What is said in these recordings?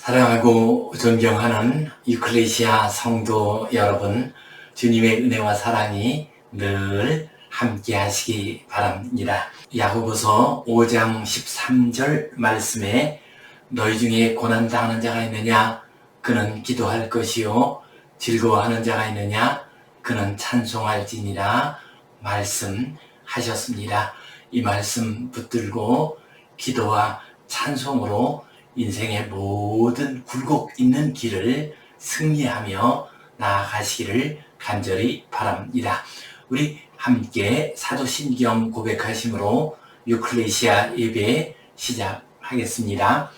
사랑하고 존경하는 유클레시아 성도 여러분, 주님의 은혜와 사랑이 늘 함께 하시기 바랍니다. 야고보서 5장 13절 말씀에 너희 중에 고난당하는 자가 있느냐? 그는 기도할 것이요 즐거워하는 자가 있느냐? 그는 찬송할지니라 말씀하셨습니다. 이 말씀 붙들고 기도와 찬송으로 인생의 모든 굴곡 있는 길을 승리하며 나아가시기를 간절히 바랍니다. 우리 함께 사도신경 고백하심으로 유클레시아 예배 시작하겠습니다.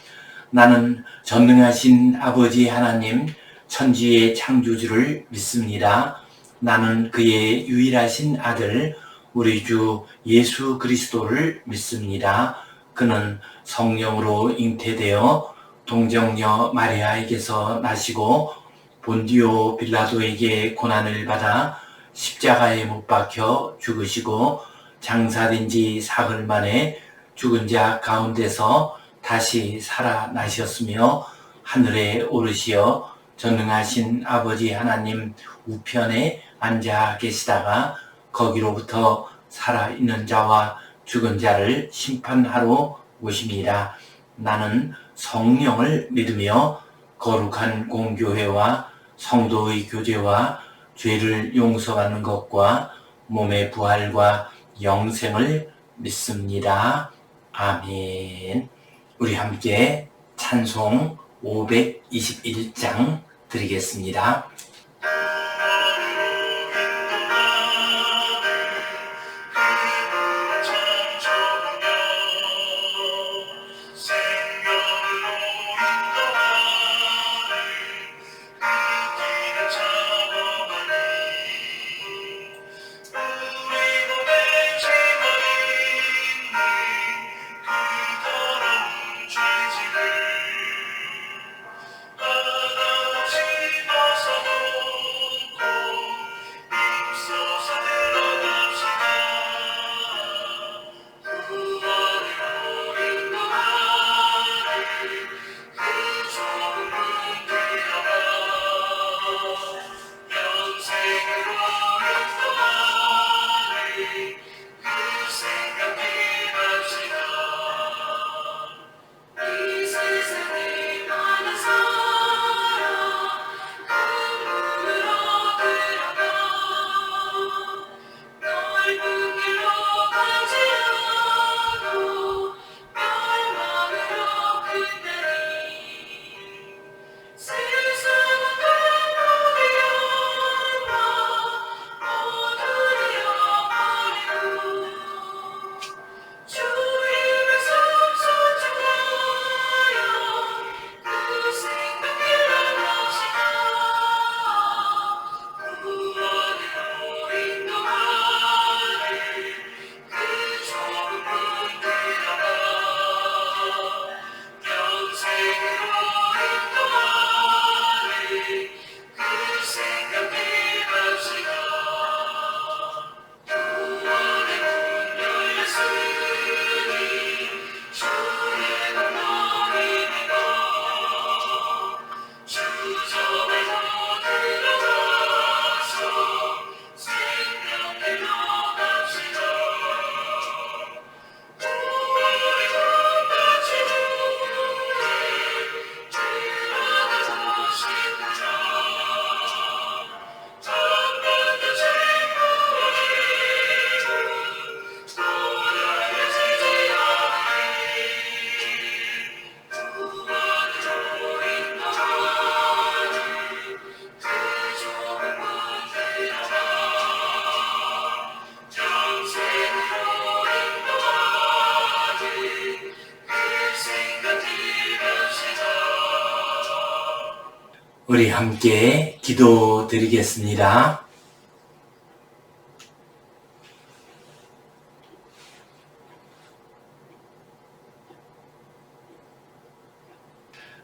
나는 전능하신 아버지 하나님 천지의 창조주를 믿습니다. 나는 그의 유일하신 아들 우리 주 예수 그리스도를 믿습니다. 그는 성령으로 잉태되어 동정녀 마리아에게서 나시고 본디오 빌라도에게 고난을 받아 십자가에 못 박혀 죽으시고 장사된 지 사흘 만에 죽은 자 가운데서 다시 살아나셨으며 하늘에 오르시어 전능하신 아버지 하나님 우편에 앉아 계시다가 거기로부터 살아있는 자와 죽은 자를 심판하러 오심이라. 나는 성령을 믿으며 거룩한 공교회와 성도의 교제와 죄를 용서받는 것과 몸의 부활과 영생을 믿습니다. 아멘. 우리 함께 찬송 521장 드리겠습니다. 우리 함께 기도 드리겠습니다.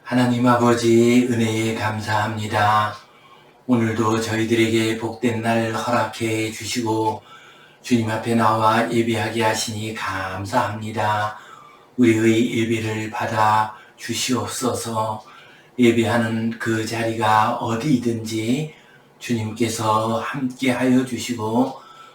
하나님 아버지 은혜에 감사합니다. 오늘도 저희들에게 복된 날 허락해 주시고 주님 앞에 나와 예배하게 하시니 감사합니다. 우리의 예배를 받아 주시옵소서. 예배하는 그 자리가 어디든지 주님께서 함께하여 주시고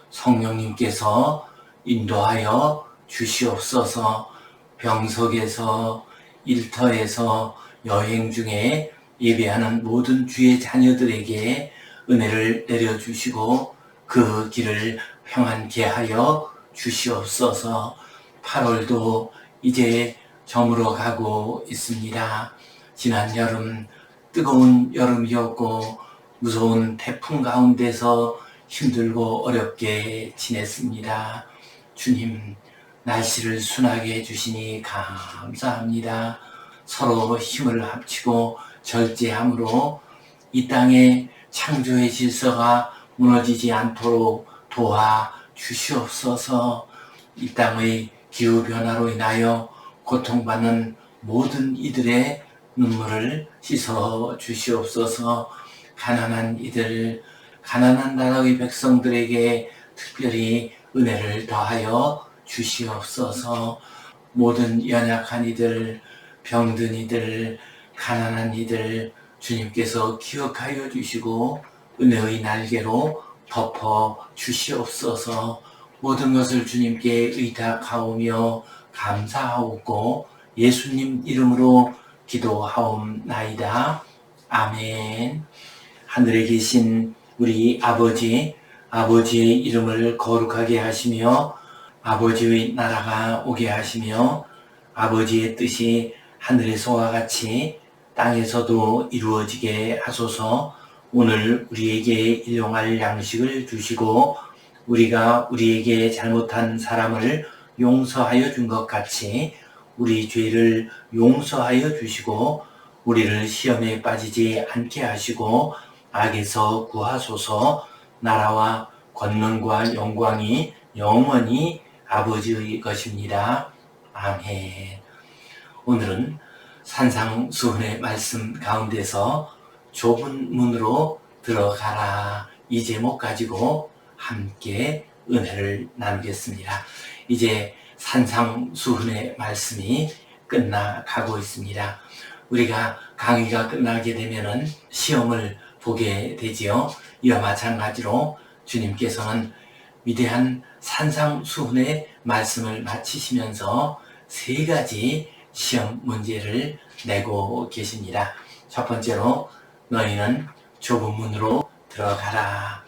성령님께서 인도하여 주시옵소서. 병석에서 일터에서 여행 중에 예배하는 모든 주의 자녀들에게 은혜를 내려주시고 그 길을 평안케 하여 주시옵소서. 8월도 이제 저물어 가고 있습니다. 지난 여름 뜨거운 여름이었고 무서운 태풍 가운데서 힘들고 어렵게 지냈습니다. 주님, 날씨를 순하게 해주시니 감사합니다. 서로 힘을 합치고 절제함으로 이 땅의 창조의 질서가 무너지지 않도록 도와 주시옵소서. 이 땅의 기후변화로 인하여 고통받는 모든 이들의 눈물을 씻어 주시옵소서. 가난한 이들, 가난한 나라의 백성들에게 특별히 은혜를 더하여 주시옵소서. 모든 연약한 이들, 병든 이들, 가난한 이들 주님께서 기억하여 주시고 은혜의 날개로 덮어 주시옵소서. 모든 것을 주님께 의탁하오며 감사하옵고 예수님 이름으로 기도하옵나이다. 아멘. 하늘에 계신 우리 아버지, 아버지의 이름을 거룩하게 하시며 아버지의 나라가 오게 하시며 아버지의 뜻이 하늘에서와 같이 땅에서도 이루어지게 하소서. 오늘 우리에게 일용할 양식을 주시고 우리가 우리에게 잘못한 사람을 용서하여 준 것 같이 우리 죄를 용서하여 주시고 우리를 시험에 빠지지 않게 하시고 악에서 구하소서. 나라와 권능과 영광이 영원히 아버지의 것입니다. 아멘. 오늘은 산상수훈의 말씀 가운데서 좁은 문으로 들어가라, 이 제목 가지고 함께 은혜를 나누겠습니다. 이제 산상수훈의 말씀이 끝나가고 있습니다. 우리가 강의가 끝나게 되면은 시험을 보게 되지요. 이와 마찬가지로 주님께서는 위대한 산상수훈의 말씀을 마치시면서 세 가지 시험 문제를 내고 계십니다. 첫 번째로 너희는 좁은 문으로 들어가라.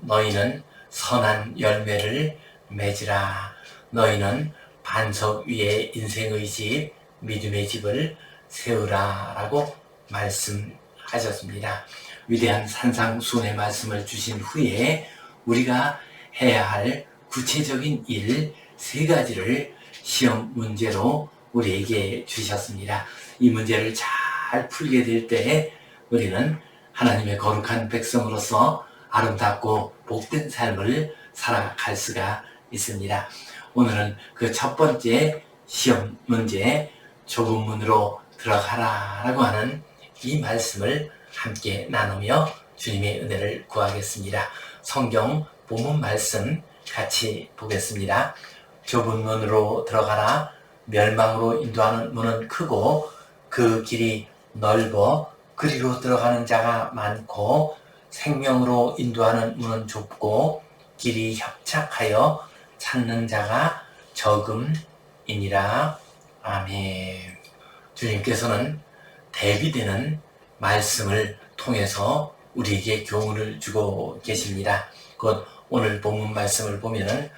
너희는 선한 열매를 맺으라. 너희는 반석 위에 인생의 집, 믿음의 집을 세우라 라고 말씀하셨습니다. 위대한 산상수훈의 말씀을 주신 후에 우리가 해야 할 구체적인 일 세 가지를 시험 문제로 우리에게 주셨습니다. 이 문제를 잘 풀게 될 때 우리는 하나님의 거룩한 백성으로서 아름답고 복된 삶을 살아갈 수가 있습니다. 오늘은 그 첫 번째 시험 문제, 좁은 문으로 들어가라 라고 하는 이 말씀을 함께 나누며 주님의 은혜를 구하겠습니다. 성경 본문 말씀 같이 보겠습니다. 좁은 문으로 들어가라. 멸망으로 인도하는 문은 크고 그 길이 넓어 그리로 들어가는 자가 많고 생명으로 인도하는 문은 좁고 길이 협착하여 찾는 자가 적음이니라. 아멘. 주님께서는 대비되는 말씀을 통해서 우리에게 교훈을 주고 계십니다. 곧 오늘 본문 말씀을 보면은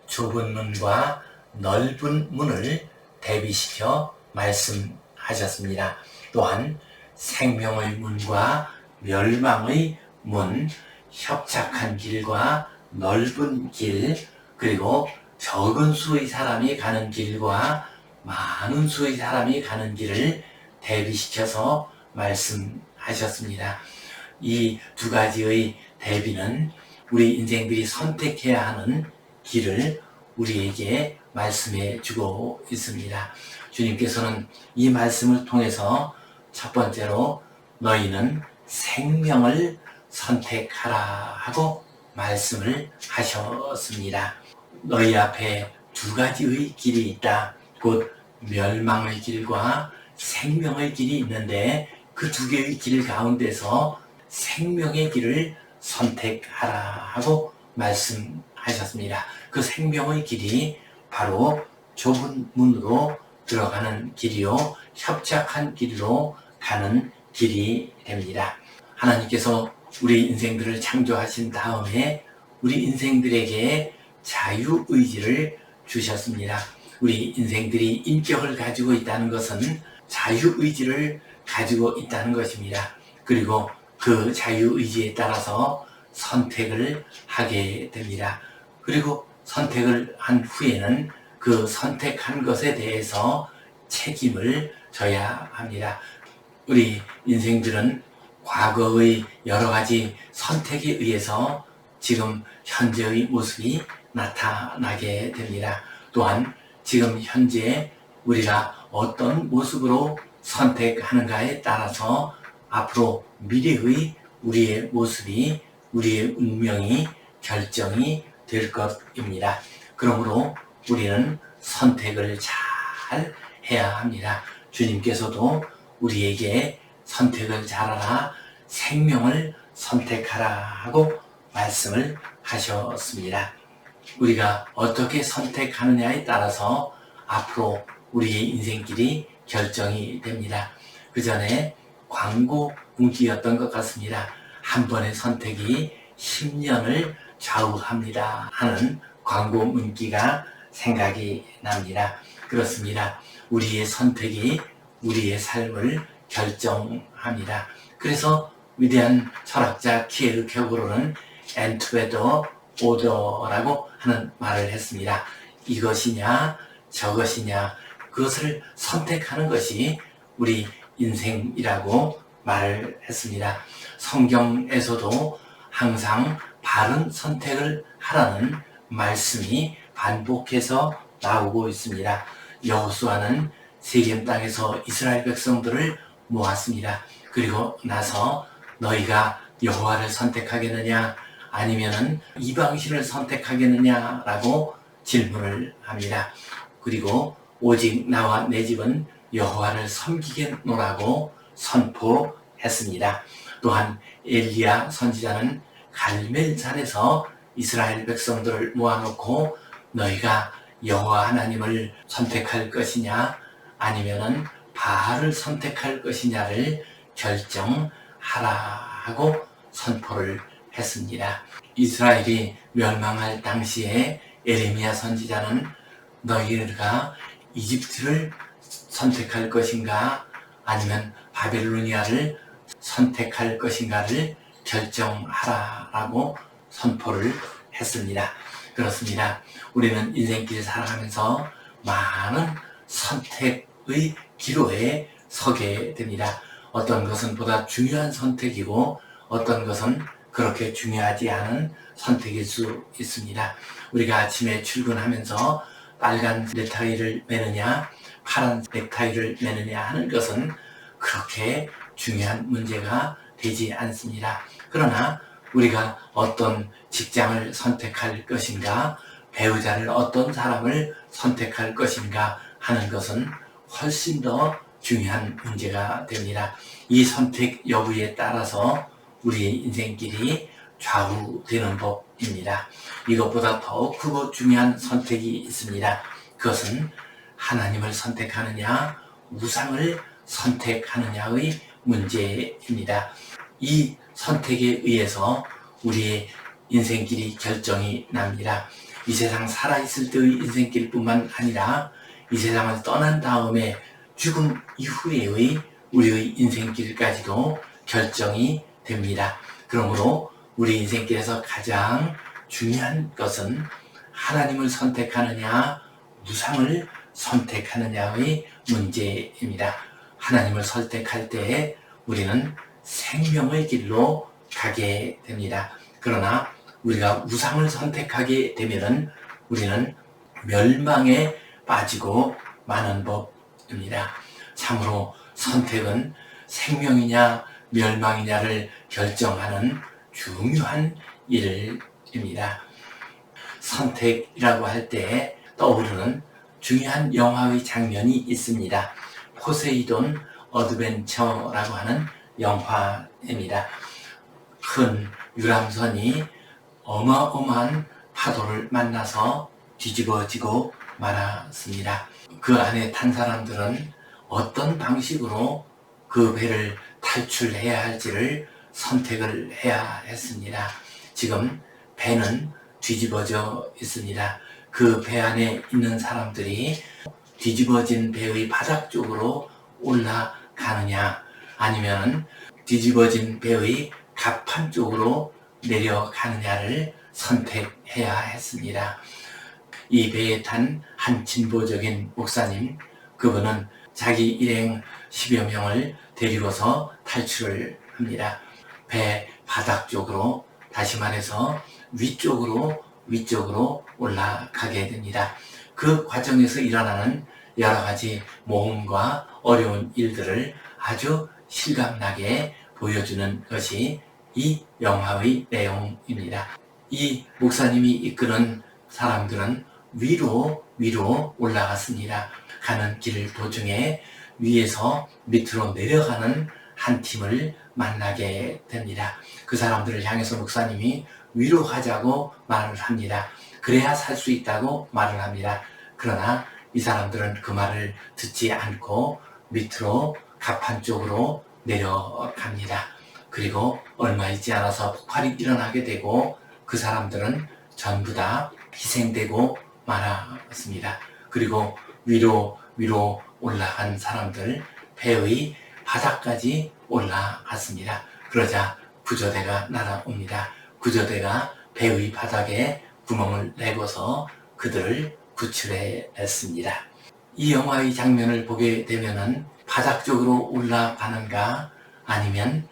좁은 문과 넓은 문을 대비시켜 말씀하셨습니다. 또한 생명의 문과 멸망의 문, 협착한 길과 넓은 길, 그리고 적은 수의 사람이 가는 길과 많은 수의 사람이 가는 길을 대비시켜서 말씀하셨습니다. 이 두 가지의 대비는 우리 인생들이 선택해야 하는 길을 우리에게 말씀해 주고 있습니다. 주님께서는 이 말씀을 통해서 첫 번째로 너희는 생명을 선택하라 하고 말씀을 하셨습니다. 너희 앞에 두 가지의 길이 있다. 곧 멸망의 길과 생명의 길이 있는데 그 두 개의 길 가운데서 생명의 길을 선택하라 하고 말씀하셨습니다. 그 생명의 길이 바로 좁은 문으로 들어가는 길이요, 협착한 길로 가는 길이 됩니다. 하나님께서 우리 인생들을 창조하신 다음에 우리 인생들에게 자유의지를 주셨습니다. 우리 인생들이 인격을 가지고 있다는 것은 자유의지를 가지고 있다는 것입니다. 그리고 그 자유의지에 따라서 선택을 하게 됩니다. 그리고 선택을 한 후에는 그 선택한 것에 대해서 책임을 져야 합니다. 우리 인생들은 과거의 여러 가지 선택에 의해서 지금 현재의 모습이 나타나게 됩니다. 또한 지금 현재 우리가 어떤 모습으로 선택하는가에 따라서 앞으로 미래의 우리의 모습이, 우리의 운명이 결정이 될 것입니다. 그러므로 우리는 선택을 잘 해야 합니다. 주님께서도 우리에게 선택을 잘하라, 생명을 선택하라 하고 말씀을 하셨습니다. 우리가 어떻게 선택하느냐에 따라서 앞으로 우리의 인생길이 결정이 됩니다. 그 전에 광고 문구였던 것 같습니다. 한 번의 선택이 10년을 좌우합니다 하는 광고 문구가 생각이 납니다. 그렇습니다. 우리의 선택이 우리의 삶을 결정합니다. 그래서 위대한 철학자 키에르케고르는 엔투베더 오더라고 하는 말을 했습니다. 이것이냐 저것이냐 그것을 선택하는 것이 우리 인생이라고 말을 했습니다. 성경에서도 항상 바른 선택을 하라는 말씀이 반복해서 나오고 있습니다. 여호수아는 세겜 땅에서 이스라엘 백성들을 모았습니다. 그리고 나서 너희가 여호와를 선택하겠느냐 아니면은 이방신을 선택하겠느냐라고 질문을 합니다. 그리고 오직 나와 내 집은 여호와를 섬기겠노라고 선포했습니다. 또한 엘리야 선지자는 갈멜산에서 이스라엘 백성들을 모아놓고 너희가 여호와 하나님을 선택할 것이냐 아니면은 바알을 선택할 것이냐를 결정하라 하고 선포를 했습니다. 이스라엘이 멸망할 당시에 에레미야 선지자는 너희가 이집트를 선택할 것인가 아니면 바벨로니아를 선택할 것인가를 결정하라라고 선포를 했습니다. 그렇습니다. 우리는 인생길 살아가면서 많은 선택의 기로에 서게 됩니다. 어떤 것은 보다 중요한 선택이고 어떤 것은 그렇게 중요하지 않은 선택일 수 있습니다. 우리가 아침에 출근하면서 빨간 넥타이를 매느냐 파란 넥타이를 매느냐 하는 것은 그렇게 중요한 문제가 되지 않습니다. 그러나 우리가 어떤 직장을 선택할 것인가 배우자를 어떤 사람을 선택할 것인가 하는 것은 훨씬 더 중요한 문제가 됩니다. 이 선택 여부에 따라서 우리의 인생길이 좌우되는 법입니다. 이것보다 더 크고 중요한 선택이 있습니다. 그것은 하나님을 선택하느냐 우상을 선택하느냐의 문제입니다. 이 선택에 의해서 우리의 인생길이 결정이 납니다. 이 세상 살아있을 때의 인생길뿐만 아니라 이 세상을 떠난 다음에 죽음 이후의 우리의 인생길까지도 결정이 됩니다. 그러므로 우리 인생길에서 가장 중요한 것은 하나님을 선택하느냐 우상을 선택하느냐의 문제입니다. 하나님을 선택할 때 우리는 생명의 길로 가게 됩니다. 그러나 우리가 우상을 선택하게 되면은 우리는 멸망에 빠지고 마는 법입니다. 참으로 선택은 생명이냐 멸망이냐를 결정하는 중요한 일입니다. 선택이라고 할 때 떠오르는 중요한 영화의 장면이 있습니다. 포세이돈 어드벤처라고 하는 영화입니다. 큰 유람선이 어마어마한 파도를 만나서 뒤집어지고 말았습니다. 그 안에 탄 사람들은 어떤 방식으로 그 배를 탈출해야 할지를 선택을 해야 했습니다. 지금 배는 뒤집어져 있습니다. 그 배 안에 있는 사람들이 뒤집어진 배의 바닥 쪽으로 올라가느냐, 아니면 뒤집어진 배의 갑판 쪽으로 내려가느냐를 선택해야 했습니다. 이 배에 탄 한 진보적인 목사님, 그분은 자기 일행 10여 명을 데리고서 탈출을 합니다. 배 바닥 쪽으로, 다시 말해서 위쪽으로 올라가게 됩니다. 그 과정에서 일어나는 여러 가지 모험과 어려운 일들을 아주 실감나게 보여주는 것이 이 영화의 내용입니다. 이 목사님이 이끄는 사람들은 위로 올라갔습니다. 가는 길 도중에 위에서 밑으로 내려가는 한 팀을 만나게 됩니다. 그 사람들을 향해서 목사님이 위로 가자고 말을 합니다. 그래야 살 수 있다고 말을 합니다. 그러나 이 사람들은 그 말을 듣지 않고 밑으로 갑판 쪽으로 내려갑니다. 그리고 얼마 있지 않아서 폭발이 일어나게 되고 그 사람들은 전부 다 희생되고 말았습니다. 그리고 위로 올라간 사람들, 배의 바닥까지 올라갔습니다. 그러자 구조대가 날아옵니다. 구조대가 배의 바닥에 구멍을 내고서 그들을 구출해냈습니다. 이 영화의 장면을 보게 되면은 바닥 쪽으로 올라가는가 아니면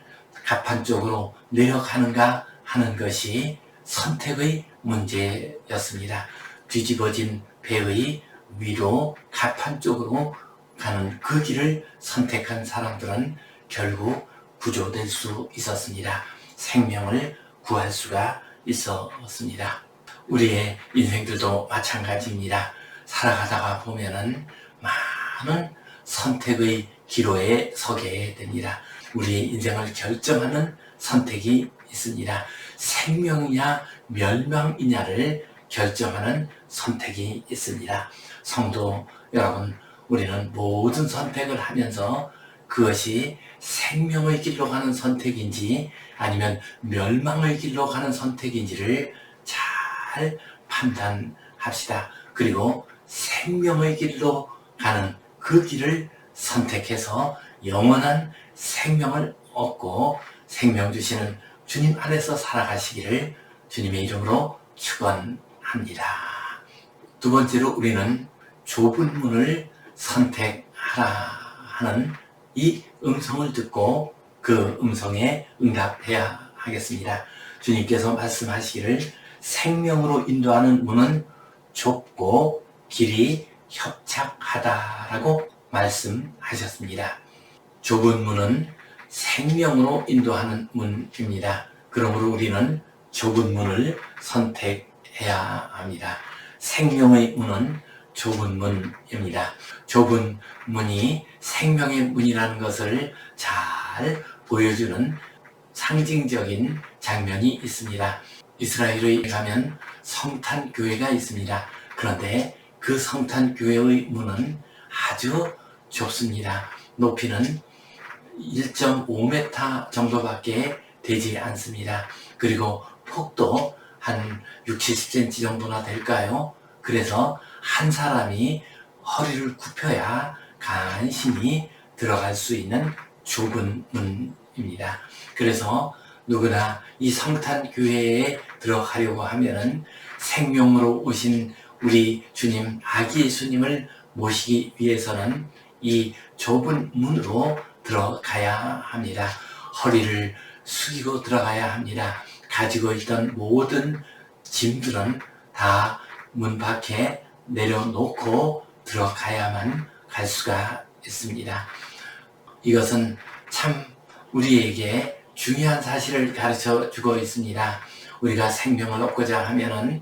갑판 쪽으로 내려가는가 하는 것이 선택의 문제였습니다. 뒤집어진 배의 위로 갑판 쪽으로 가는 그 길을 선택한 사람들은 결국 구조될 수 있었습니다. 생명을 구할 수가 있었습니다. 우리의 인생들도 마찬가지입니다. 살아가다가 보면은 많은 선택의 기로에 서게 됩니다. 우리의 인생을 결정하는 선택이 있습니다. 생명이냐 멸망이냐를 결정하는 선택이 있습니다. 성도 여러분, 우리는 모든 선택을 하면서 그것이 생명의 길로 가는 선택인지 아니면 멸망의 길로 가는 선택인지를 잘 판단합시다. 그리고 생명의 길로 가는 그 길을 선택해서 영원한 생명을 얻고 생명 주시는 주님 안에서 살아가시기를 주님의 이름으로 축원합니다. 두 번째로 우리는 좁은 문을 선택하라 하는 이 음성을 듣고 그 음성에 응답해야 하겠습니다. 주님께서 말씀하시기를 생명으로 인도하는 문은 좁고 길이 협착하다라고 말씀하셨습니다. 좁은 문은 생명으로 인도하는 문입니다. 그러므로 우리는 좁은 문을 선택해야 합니다. 생명의 문은 좁은 문입니다. 좁은 문이 생명의 문이라는 것을 잘 보여주는 상징적인 장면이 있습니다. 이스라엘에 가면 성탄교회가 있습니다. 그런데 그 성탄교회의 문은 아주 좁습니다. 높이는 1.5m 정도밖에 되지 않습니다. 그리고 폭도 한 60, 70cm 정도나 될까요? 그래서 한 사람이 허리를 굽혀야 간신히 들어갈 수 있는 좁은 문입니다. 그래서 누구나 이 성탄교회에 들어가려고 하면은 생명으로 오신 우리 주님, 아기 예수님을 모시기 위해서는 이 좁은 문으로 들어가야 합니다. 허리를 숙이고 들어가야 합니다. 가지고 있던 모든 짐들은 다 문 밖에 내려놓고 들어가야만 갈 수가 있습니다. 이것은 참 우리에게 중요한 사실을 가르쳐 주고 있습니다. 우리가 생명을 얻고자 하면은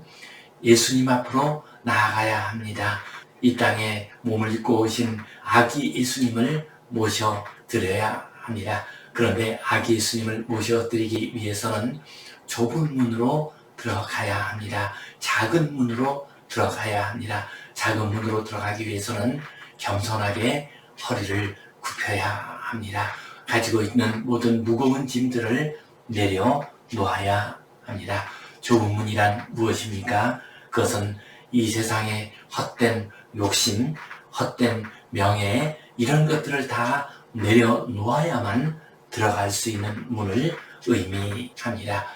예수님 앞으로 나아가야 합니다. 이 땅에 몸을 입고 오신 아기 예수님을 모셔 드려야 합니다. 그런데 아기 예수님을 모셔드리기 위해서는 좁은 문으로 들어가야 합니다. 작은 문으로 들어가야 합니다. 작은 문으로 들어가기 위해서는 겸손하게 허리를 굽혀야 합니다. 가지고 있는 모든 무거운 짐들을 내려놓아야 합니다. 좁은 문이란 무엇입니까? 그것은 이 세상의 헛된 욕심, 헛된 명예, 이런 것들을 다 내려놓아야만 들어갈 수 있는 문을 의미합니다.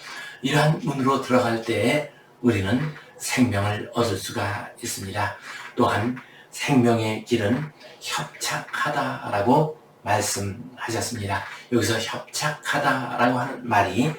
이러한 문으로 들어갈 때 우리는 생명을 얻을 수가 있습니다. 또한 생명의 길은 협착하다라고 말씀하셨습니다. 여기서 협착하다라고 하는 말이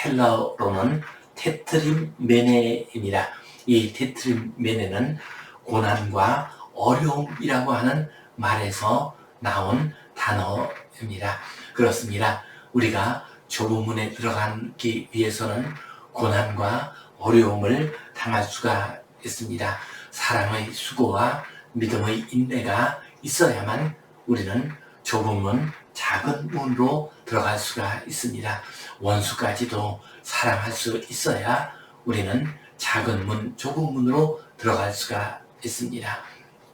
헬라어로는 테트림메네입니다. 이 테트림메네는 고난과 어려움이라고 하는 말에서 나온 단어입니다. 그렇습니다. 우리가 좁은 문에 들어가기 위해서는 고난과 어려움을 당할 수가 있습니다. 사랑의 수고와 믿음의 인내가 있어야만 우리는 좁은 문, 작은 문으로 들어갈 수가 있습니다. 원수까지도 사랑할 수 있어야 우리는 작은 문, 좁은 문으로 들어갈 수가 있습니다.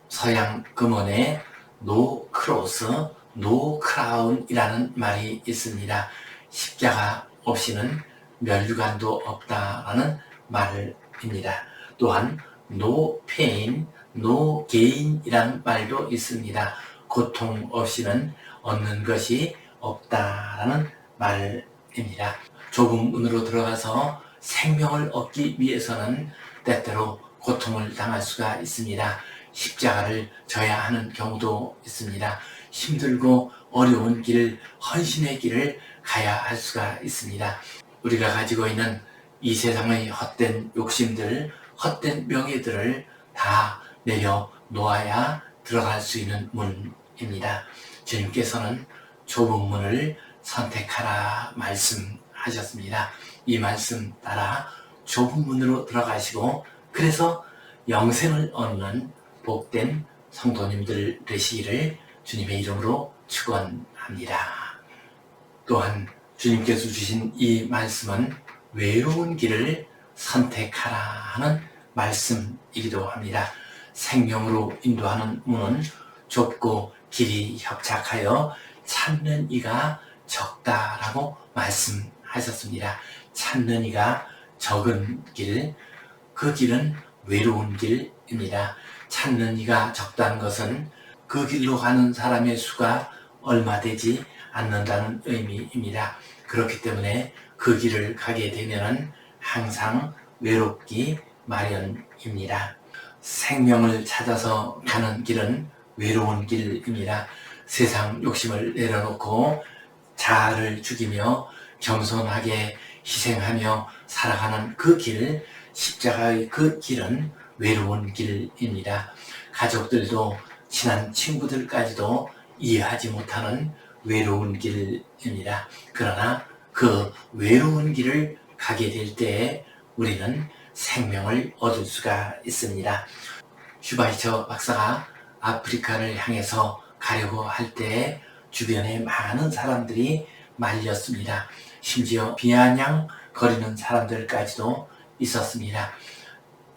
서양 금원에 노 크로스, 노 크라운이라는 말이 있습니다. 십자가 없이는 멸류관도 없다라는 말입니다. 또한 no pain, no gain이라는 말도 있습니다. 고통 없이는 얻는 것이 없다라는 말입니다. 좁은 문으로 들어가서 생명을 얻기 위해서는 때때로 고통을 당할 수가 있습니다. 십자가를 져야 하는 경우도 있습니다. 힘들고 어려운 길, 헌신의 길을 가야 할 수가 있습니다. 우리가 가지고 있는 이 세상의 헛된 욕심들, 헛된 명예들을 다 내려놓아야 들어갈 수 있는 문입니다. 주님께서는 좁은 문을 선택하라 말씀하셨습니다. 이 말씀 따라 좁은 문으로 들어가시고 그래서 영생을 얻는 복된 성도님들 되시기를 주님의 이름으로 축원합니다. 또한 주님께서 주신 이 말씀은 외로운 길을 선택하라 하는 말씀이기도 합니다. 생명으로 인도하는 문은 좁고 길이 협착하여 찾는 이가 적다라고 말씀하셨습니다. 찾는 이가 적은 길, 그 길은 외로운 길입니다. 찾는 이가 적다는 것은 그 길로 가는 사람의 수가 얼마 되지 않는다는 의미입니다. 그렇기 때문에 그 길을 가게 되면 항상 외롭기 마련입니다. 생명을 찾아서 가는 길은 외로운 길입니다. 세상 욕심을 내려놓고 자아를 죽이며 겸손하게 희생하며 살아가는 그 길, 십자가의 그 길은 외로운 길입니다. 가족들도 친한 친구들까지도 이해하지 못하는 외로운 길입니다. 그러나 그 외로운 길을 가게 될 때에 우리는 생명을 얻을 수가 있습니다. 슈바이처 박사가 아프리카를 향해서 가려고 할 때 주변에 많은 사람들이 말렸습니다. 심지어 비아냥 거리는 사람들까지도 있었습니다.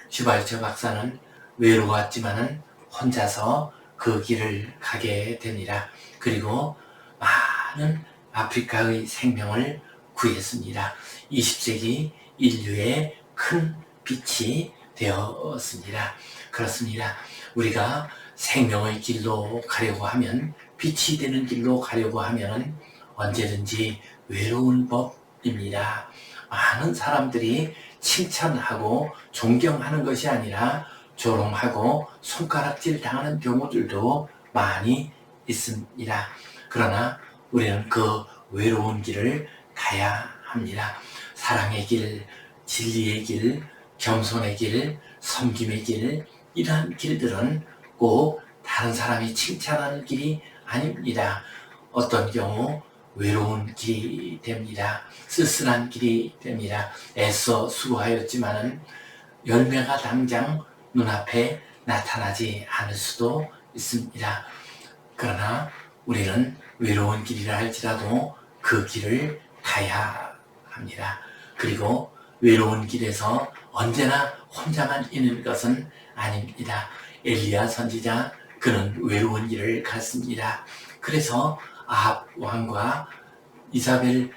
슈바이처 박사는 외로웠지만은 혼자서 그 길을 가게 됩니다. 그리고 많은 아프리카의 생명을 구했습니다. 20세기 인류의 큰 빛이 되었습니다. 그렇습니다. 우리가 생명의 길로 가려고 하면, 빛이 되는 길로 가려고 하면 언제든지 외로운 법입니다. 많은 사람들이 칭찬하고 존경하는 것이 아니라 조롱하고 손가락질 당하는 경우들도 많이 있습니다. 그러나 우리는 그 외로운 길을 가야 합니다. 사랑의 길, 진리의 길, 겸손의 길, 섬김의 길, 이러한 길들은 꼭 다른 사람이 칭찬하는 길이 아닙니다. 어떤 경우 외로운 길이 됩니다. 쓸쓸한 길이 됩니다. 애써 수고하였지만은 열매가 당장 눈앞에 나타나지 않을 수도 있습니다. 그러나 우리는 외로운 길이라 할지라도 그 길을 가야 합니다. 그리고 외로운 길에서 언제나 혼자만 있는 것은 아닙니다. 엘리야 선지자, 그는 외로운 길을 갔습니다. 그래서 아합 왕과 이사벨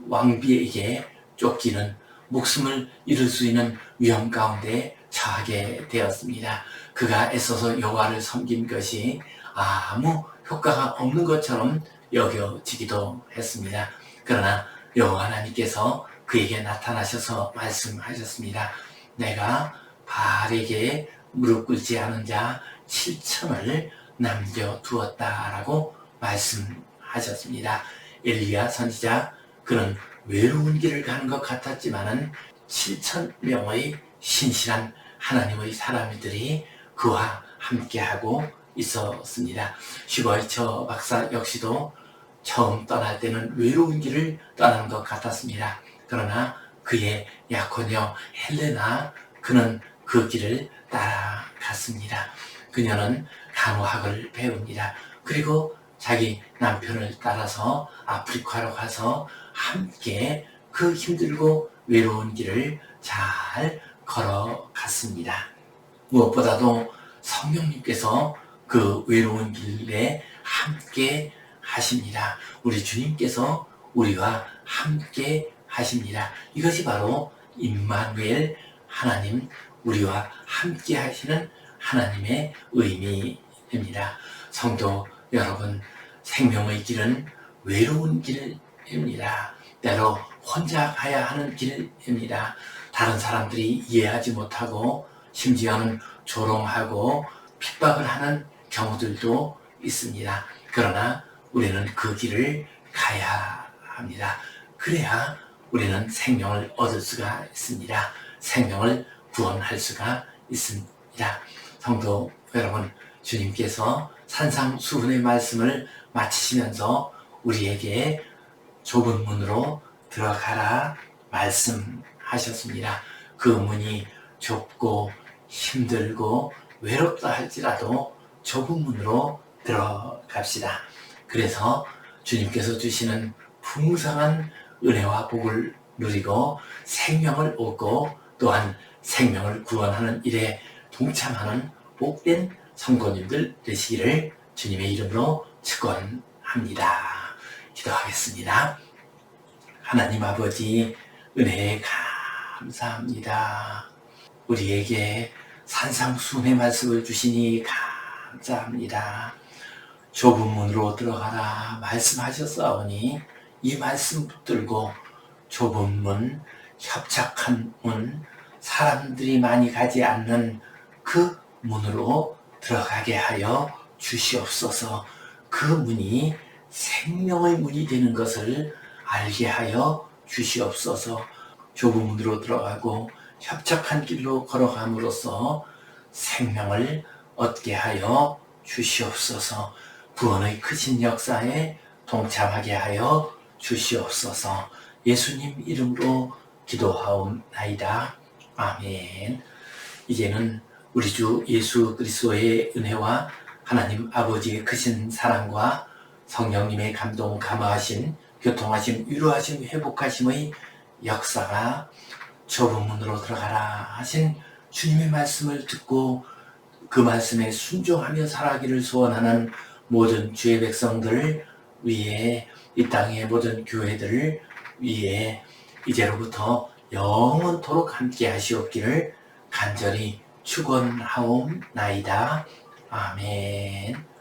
왕비에게 쫓기는, 목숨을 잃을 수 있는 위험 가운데 처하게 되었습니다. 그가 애써서 여호와를 섬긴 것이 아무 효과가 없는 것처럼 여겨지기도 했습니다. 그러나 여호와 하나님께서 그에게 나타나셔서 말씀하셨습니다. 내가 바알에게 무릎 꿇지 않은 자 7천을 남겨두었다라고 말씀하셨습니다. 엘리야 선지자, 그는 외로운 길을 가는 것 같았지만은 7,000명의 신실한 하나님의 사람들이 그와 함께하고 있었습니다. 슈버이처 박사 역시도 처음 떠날 때는 외로운 길을 떠나는 것 같았습니다. 그러나 그의 약혼녀 헬레나, 그는 그 길을 따라갔습니다. 그녀는 간호학을 배웁니다. 그리고 자기 남편을 따라서 아프리카로 가서 함께 그 힘들고 외로운 길을 잘 걸어갔습니다. 무엇보다도 성령님께서 그 외로운 길에 함께 하십니다. 우리 주님께서 우리와 함께 하십니다. 이것이 바로 임마누엘, 하나님 우리와 함께 하시는 하나님의 의미입니다. 성도 여러분, 생명의 길은 외로운 길입니다. 때로 혼자 가야 하는 길입니다. 다른 사람들이 이해하지 못하고 심지어는 조롱하고 핍박을 하는 경우들도 있습니다. 그러나 우리는 그 길을 가야 합니다. 그래야 우리는 생명을 얻을 수가 있습니다. 생명을 구원할 수가 있습니다. 성도 여러분, 주님께서 산상수훈의 말씀을 마치시면서 우리에게 좁은 문으로 들어가라 말씀하셨습니다. 그 문이 좁고 힘들고 외롭다 할지라도 좁은 문으로 들어갑시다. 그래서 주님께서 주시는 풍성한 은혜와 복을 누리고 생명을 얻고 또한 생명을 구원하는 일에 동참하는 복된 성도님들 되시기를 주님의 이름으로 축원합니다. 기도하겠습니다. 하나님 아버지, 은혜에 감사합니다. 우리에게 산상수훈의 말씀을 주시니 감사합니다. 좁은 문으로 들어가라 말씀하셨사오니 이 말씀 붙들고 좁은 문, 협착한 문, 사람들이 많이 가지 않는 그 문으로 들어가게 하여 주시옵소서. 그 문이 생명의 문이 되는 것을 알게 하여 주시옵소서. 좁은 문으로 들어가고 협착한 길로 걸어감으로써 생명을 얻게 하여 주시옵소서. 구원의 크신 역사에 동참하게 하여 주시옵소서. 예수님 이름으로 기도하옵나이다. 아멘. 이제는 우리 주 예수 그리스도의 은혜와 하나님 아버지의 크신 사랑과 성령님의 감동, 감화하심, 교통하심, 위로하심, 회복하심의 역사가 좁은 문으로 들어가라 하신 주님의 말씀을 듣고 그 말씀에 순종하며 살아가기를 소원하는 모든 주의 백성들 위에, 이 땅의 모든 교회들 위에 이제로부터 영원토록 함께 하시옵기를 간절히 축원하옵나이다. 아멘.